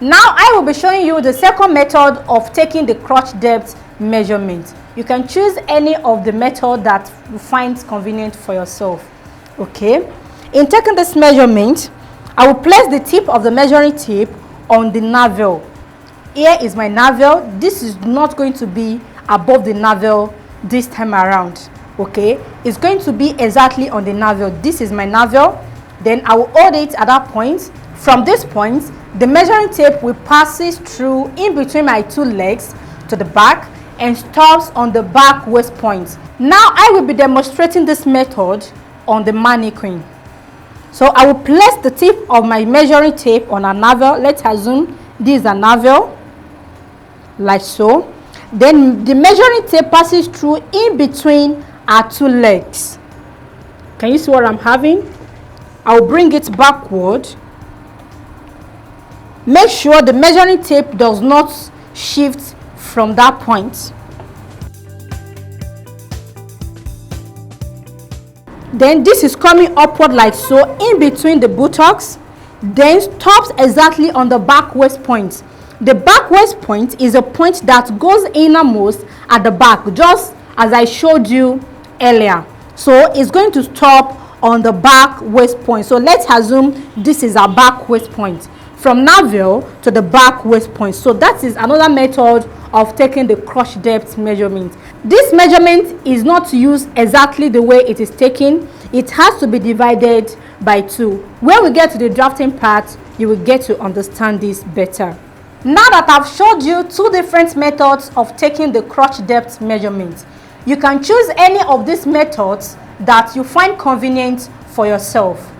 Now I will be showing you the second method of taking the crotch depth measurement. You can choose any of the method that you find convenient for yourself. Okay, in taking this measurement, I will place the tip of the measuring tape on the navel. Here is my navel. This is not going to be above the navel this time around. Okay, it's going to be exactly on the navel. This is my navel. Then I will hold it at that point. From this point, the measuring tape will passes through in between my two legs to the back and stops on the back waist point. Now I will be demonstrating this method on the mannequin. So I will place the tip of my measuring tape on a navel. Let's assume this is a navel, like so. Then the measuring tape passes through in between our two legs. Can you see what I'm having? I'll bring it backward. Make sure the measuring tape does not shift from that point. Then this is coming upward like so in between the buttocks, then stops exactly on the back waist point. The back waist point is a point that goes innermost at the back, just as I showed you earlier. So it's going to stop on the back waist point. So let's assume this is our back waist point, from navel to the back waist point. So that is another method of taking the crotch depth measurement. This measurement is not used exactly the way it is taken. It has to be divided by 2. When we get to the drafting part, you will get to understand this better. Now that I've showed you 2 different methods of taking the crotch depth measurement, you can choose any of these methods that you find convenient for yourself.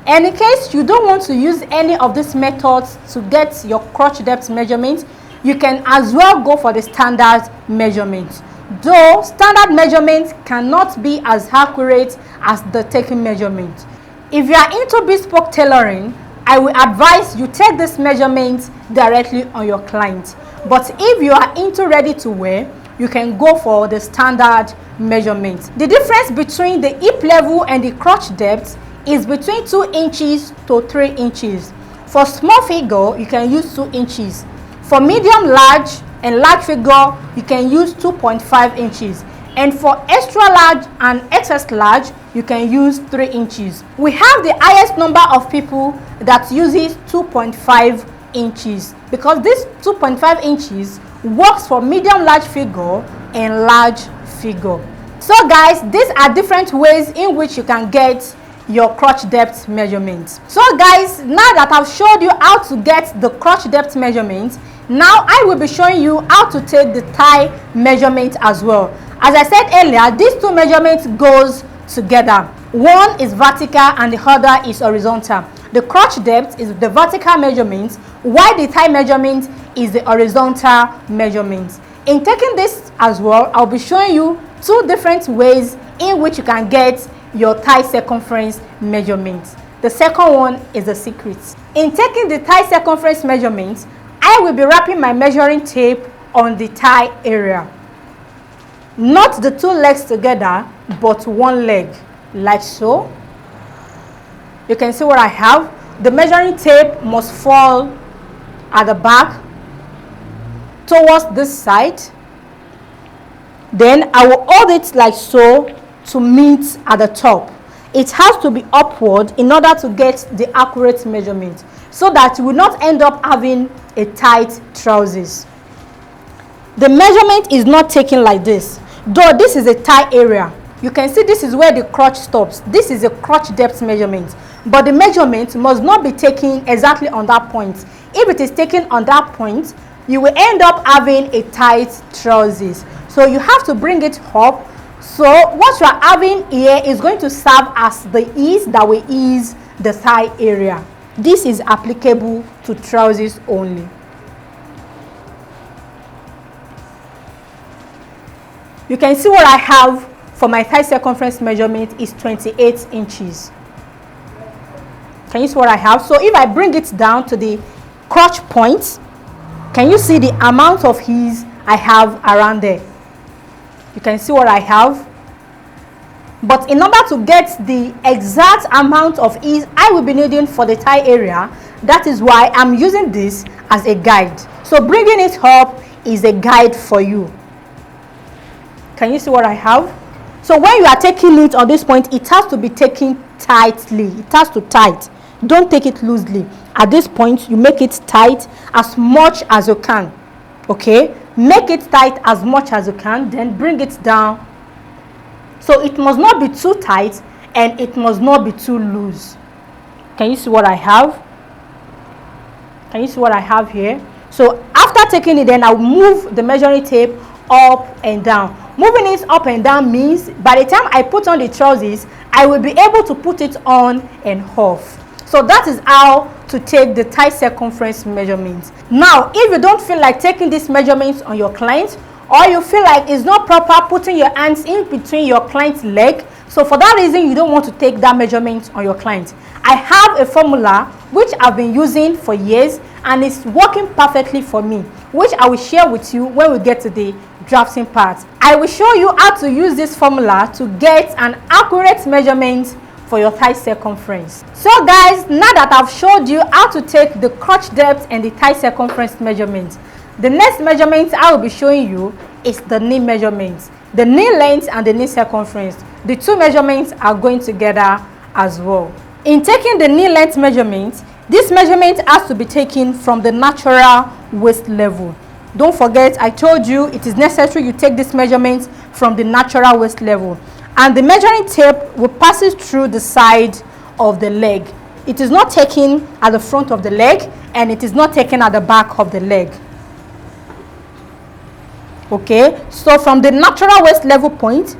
And in case you don't want to use any of these methods to get your crotch depth measurement, you can as well go for the standard measurement. Though standard measurement cannot be as accurate as the taking measurement. If you are into bespoke tailoring, I will advise you take this measurement directly on your client. But if you are into ready to wear, you can go for the standard measurement. The difference between the hip level and the crotch depth is between 2 inches to 3 inches. For small figure, you can use 2 inches. For medium, large, and large figure, you can use 2.5 inches. And for extra large and excess large, you can use 3 inches. We have the highest number of people that uses 2.5 inches because this 2.5 inches works for medium large figure and large figure. So guys, these are different ways in which you can get your crotch depth measurement. So guys, now that I've showed you how to get the crotch depth measurement, now I will be showing you how to take the thigh measurement as well. As I said earlier, these 2 measurements goes together. One is vertical and the other is horizontal. The crotch depth is the vertical measurement, while the thigh measurement is the horizontal measurement. In taking this as well, I'll be showing you 2 different ways in which you can get your thigh circumference measurement. The second one is a secret. In taking the thigh circumference measurement, I will be wrapping my measuring tape on the thigh area. Not the 2 legs together, but one leg, like so. You can see what I have. The measuring tape must fall at the back towards this side. Then I will hold it like so to meet at the top. It has to be upward in order to get the accurate measurement, so that you will not end up having a tight trousers. The measurement is not taken like this. Though this is a thigh area, you can see this is where the crotch stops. This is a crotch depth measurement, but the measurement must not be taken exactly on that point. If it is taken on that point, you will end up having a tight trousers. So you have to bring it up. So what you are having here is going to serve as the ease that will ease the thigh area. This is applicable to trousers only. You can see what I have for my thigh circumference measurement is 28 inches. Can you see what I have? So if I bring it down to the crotch point, can you see the amount of ease I have around there? You can see what I have. But in order to get the exact amount of ease I will be needing for the thigh area, That is why I'm using this as a guide. So bringing it up is a guide for you. Can you see what I have? So when you are taking it on this point, it has to be taken tightly. It has to tight. Don't take it loosely. At this point, you make it tight as much as you can. Okay? Make it tight as much as you can, then bring it down. So it must not be too tight and it must not be too loose. Can you see what I have? Can you see what I have here? So after taking it, then I'll move the measuring tape up and down. Moving it up and down means by the time I put on the trousers, I will be able to put it on and off. So that is how to take the thigh circumference measurements. Now, if you don't feel like taking these measurements on your client, or you feel like it's not proper putting your hands in between your client's leg, so for that reason you don't want to take that measurement on your client, I have a formula which I've been using for years and it's working perfectly for me, which I will share with you when we get to the drafting part. I will show you how to use this formula to get an accurate measurement for your thigh circumference. So guys, now that I've showed you how to take the crotch depth and the thigh circumference measurements, the next measurement I will be showing you is the knee measurements, the knee length and the knee circumference. The two measurements are going together as well. In taking the knee length measurement, this measurement has to be taken from the natural waist level. Don't forget, I told you it is necessary you take this measurement from the natural waist level. And the measuring tape will pass it through the side of the leg. It is not taken at the front of the leg and it is not taken at the back of the leg. Okay, so from the natural waist level point,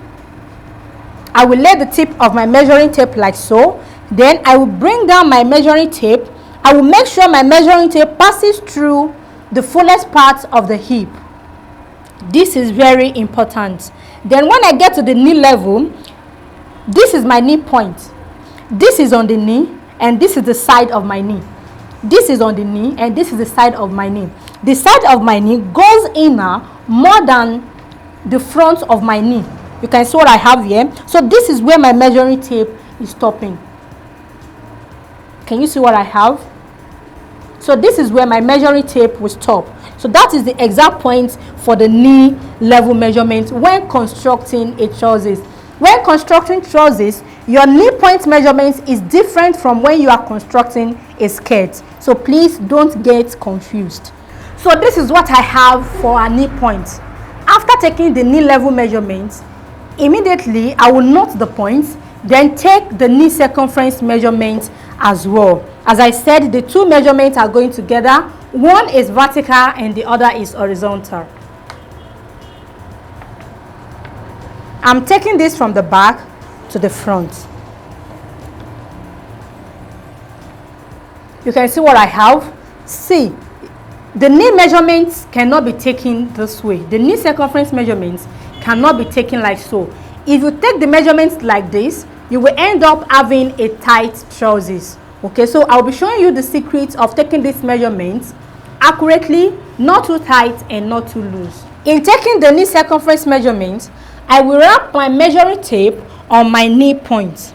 I will lay the tip of my measuring tape like so. Then I will bring down my measuring tape. I will make sure my measuring tape passes through the fullest part of the hip. This is very important. Then when I get to the knee level, this is my knee point. This is on the knee and this is the side of my knee. This is on the knee and this is the side of my knee. The side of my knee goes inner more than the front of my knee. You can see what I have here. So this is where my measuring tape is stopping. Can you see what I have? So this is where my measuring tape will stop. So that is the exact point for the knee level measurement when constructing a trousers. When constructing trousers, your knee point measurement is different from when you are constructing a skirt. So please don't get confused. So this is what I have for a knee point. After taking the knee level measurement, immediately I will note the points, then take the knee circumference measurement as well. As I said, the two measurements are going together. One is vertical and the other is horizontal. I'm taking this from the back to the front. You can see what I have. See, the knee measurements cannot be taken this way. The knee circumference measurements cannot be taken like so. If you take the measurements like this, you will end up having a tight trousers. Okay, so I'll be showing you the secrets of taking these measurements accurately, not too tight and not too loose. In taking the knee circumference measurements, I will wrap my measuring tape on my knee point.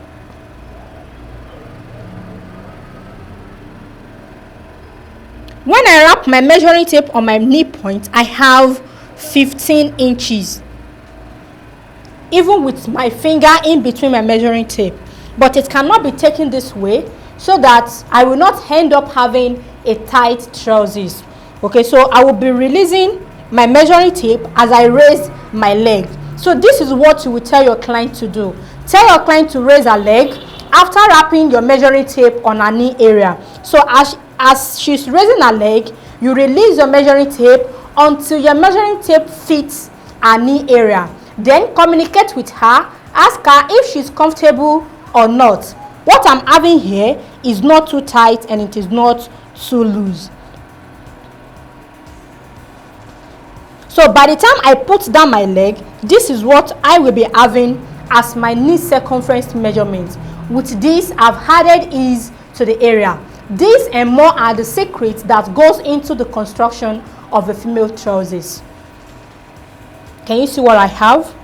When I wrap my measuring tape on my knee point, I have 15 inches. Even with my finger in between my measuring tape. But it cannot be taken this way so that I will not end up having a tight trousers. Okay, so I will be releasing my measuring tape as I raise my leg. So this is what you will tell your client to do. Tell your client to raise her leg after wrapping your measuring tape on her knee area. So as she's raising her leg, you release your measuring tape until your measuring tape fits her knee area. Then communicate with her, ask her if she's comfortable or not. What I'm having here is not too tight and it is not too loose. So by the time I put down my leg, this is what I will be having as my knee circumference measurement. With this, I've added ease to the area. This and more are the secrets that goes into the construction of the female trousers. Can you see what I have?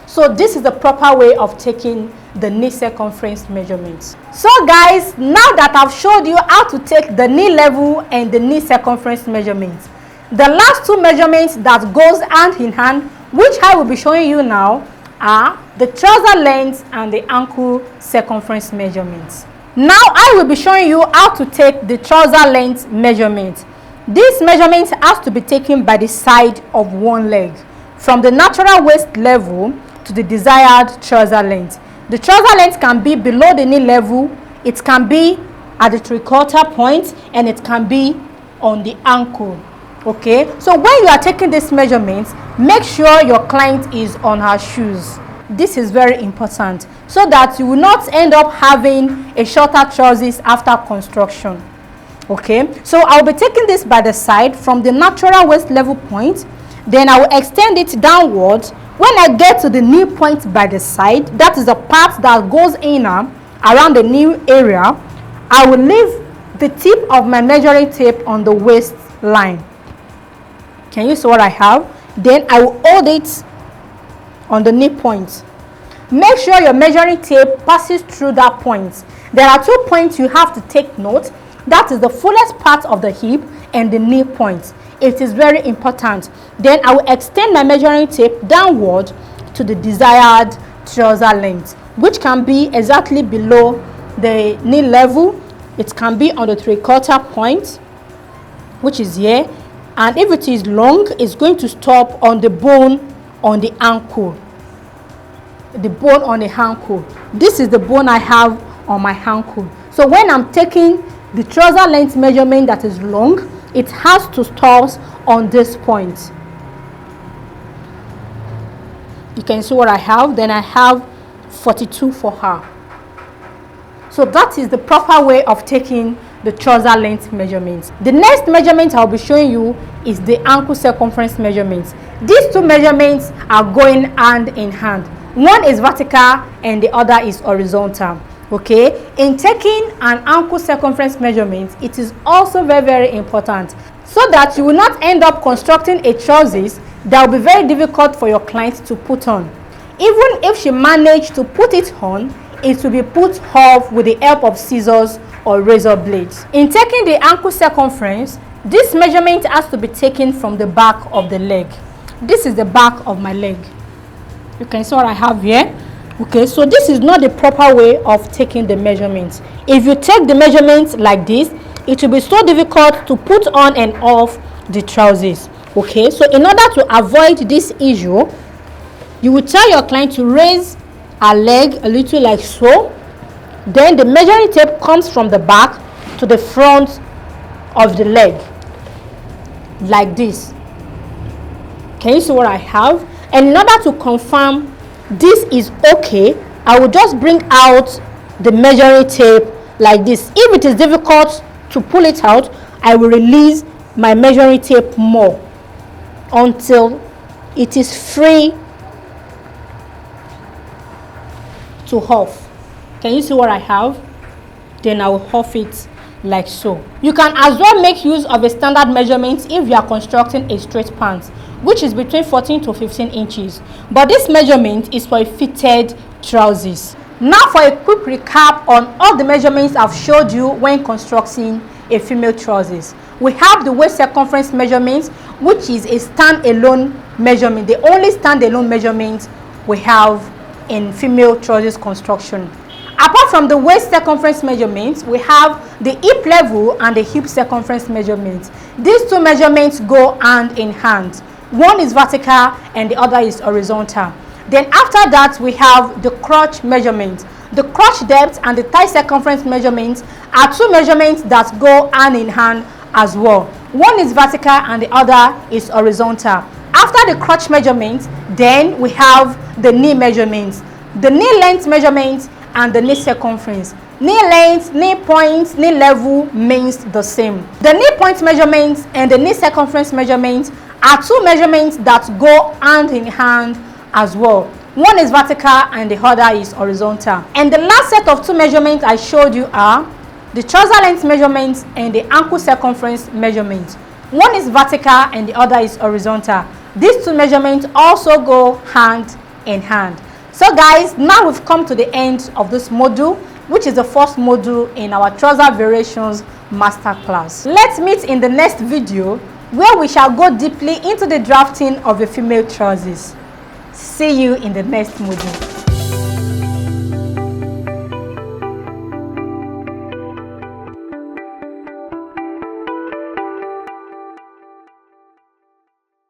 So this is the proper way of taking the knee circumference measurements. So guys, now that I've showed you how to take the knee level and the knee circumference measurements, the last two measurements that goes hand in hand, which I will be showing you now, are the trouser length and the ankle circumference measurements. Now I will be showing you how to take the trouser length measurement. This measurement has to be taken by the side of one leg, from the natural waist level to the desired trouser length. The trouser length can be below the knee level, it can be at the 3/4 point, and it can be on the ankle. Okay, so when you are taking this measurement, make sure your client is on her shoes. This is very important so that you will not end up having a shorter trousers after construction. Okay, so I'll be taking this by the side from the natural waist level point, then I will extend it downwards. When I get to the knee point by the side, that is the part that goes in around the knee area, I will leave the tip of my measuring tape on the waist line. Can you see what I have? Then I will hold it on the knee point. Make sure your measuring tape passes through that point. There are 2 points you have to take note. That is the fullest part of the hip and the knee point. It is very important. Then I will extend my measuring tape downward to the desired trouser length, which can be exactly below the knee level. It can be on the 3/4 point, which is here. And if it is long, it's going to stop on the bone on the ankle. The bone on the ankle. This is the bone I have on my ankle. So when I'm taking the trouser length measurement that is long, it has to stop on this point. You can see what I have. Then I have 42 for her. So that is the proper way of taking the trouser length measurements. The next measurement I'll be showing you is the ankle circumference measurements. These two measurements are going hand in hand. One is vertical and the other is horizontal. Okay, in taking an ankle circumference measurement, it is also very important so that you will not end up constructing a trousers that will be very difficult for your client to put on. Even if she managed to put it on, it will be put off with the help of scissors or razor blades. In taking the ankle circumference, this measurement has to be taken from the back of the leg. This is the back of my leg. You can see what I have here. Okay, so this is not the proper way of taking the measurements. If you take the measurements like this, it will be so difficult to put on and off the trousers. Okay, so in order to avoid this issue, you will tell your client to raise her leg a little like so. Then the measuring tape comes from the back to the front of the leg like this. Can you see what I have? And in order to confirm this is okay, I will just bring out the measuring tape like this. If it is difficult to pull it out, I will release my measuring tape more until it is free to off. Can you see what I have? Then I will off it like so. You can as well make use of a standard measurement if you are constructing a straight pants, which is between 14 to 15 inches. But this measurement is for a fitted trousers. Now for a quick recap on all the measurements I've showed you when constructing a female trousers. We have the waist circumference measurement, which is a stand-alone measurement, the only stand-alone measurement we have in female trousers construction. Apart from the waist circumference measurements, we have the hip level and the hip circumference measurements. These two measurements go hand in hand. One is vertical and the other is horizontal. Then after that, we have the crotch measurement. The crotch depth and the thigh circumference measurements are two measurements that go hand in hand as well. One is vertical and the other is horizontal. After the crotch measurement, then we have the knee measurements. The knee length measurements and the knee circumference. Knee length, knee point, knee level means the same. The knee point measurements and the knee circumference measurements are two measurements that go hand in hand as well. One is vertical and the other is horizontal. And the last set of two measurements I showed you are the trouser length measurements and the ankle circumference measurements. One is vertical and the other is horizontal. These two measurements also go hand in hand. So guys, now we've come to the end of this module, which is the first module in our trouser variations masterclass. Let's meet in the next video where we shall go deeply into the drafting of the female trousers. See you in the next module.